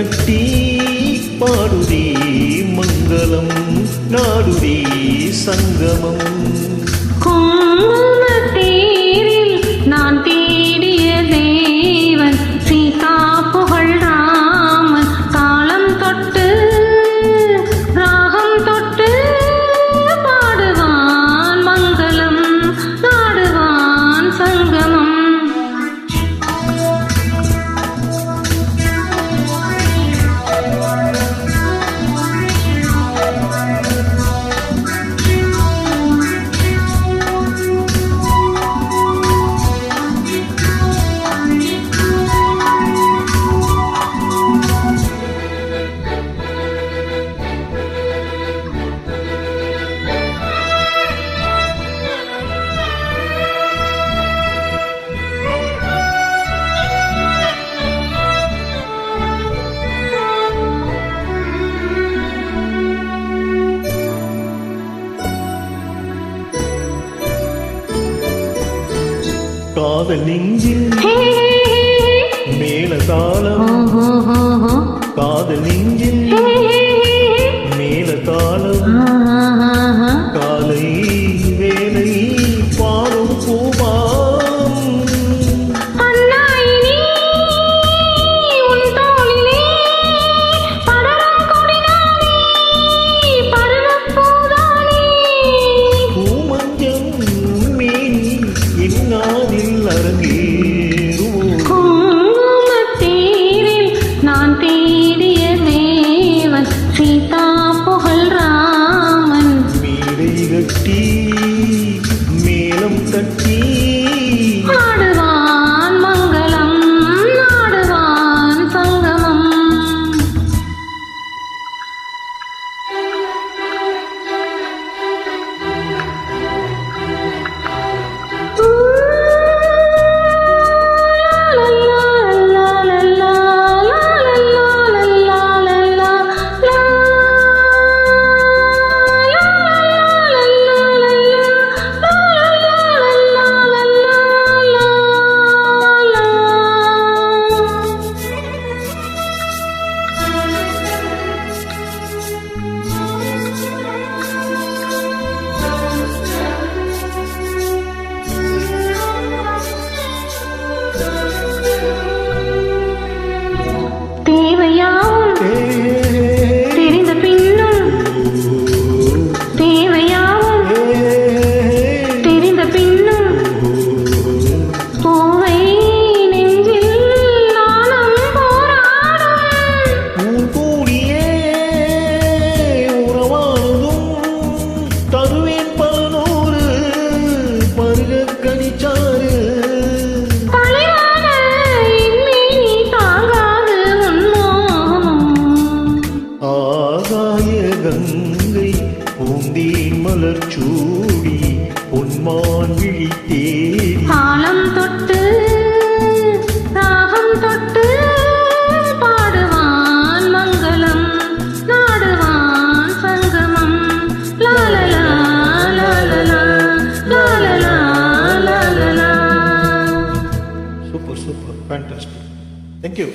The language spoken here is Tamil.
கட்டி பாடுதே மங்களம் நாடுதே சங்கமம். தேரில் நான் தேடிய தேவன் சீதா புகழ் ராமன் தாளம் தொட்டு ராகம் தொட்டு பாடுவான் மங்களம் நாடுவான் சங்கமம். காதல் நெஞ்சில் மேல தாளம், காதல் நெஞ்சில் மேல தாளம், காலை வேலை பாடும் பூவாம். பூமஞ்சம் மேனி என்னாதில் அரங்கேறும். நான் தேடிய தேவன் சீதா புகழ் ராமன் மேடை கட்டி மேலம் தட்டி நாடுவான் மங்களம் நாடுவான் சங்கமம். தெரிந்த பின்னும் தேவையாவும் தெரிந்த பின்னும் பூவை நெஞ்சில் நானும் போராடும். கூடியே உறவானதும் தருவேன் 11 பருக கனிச்சாறு. கங்கை பூந்தேன் மலர் சூடி பொன்மான் விழி தேடி தாளம் தொட்டு ராகம் தொட்டு பாடுவான் மங்களம் நாடுவான் சங்கமம். லாலலா லாலலா லாலலா லாலலா. Super super fantastic. தேங்க்யூ.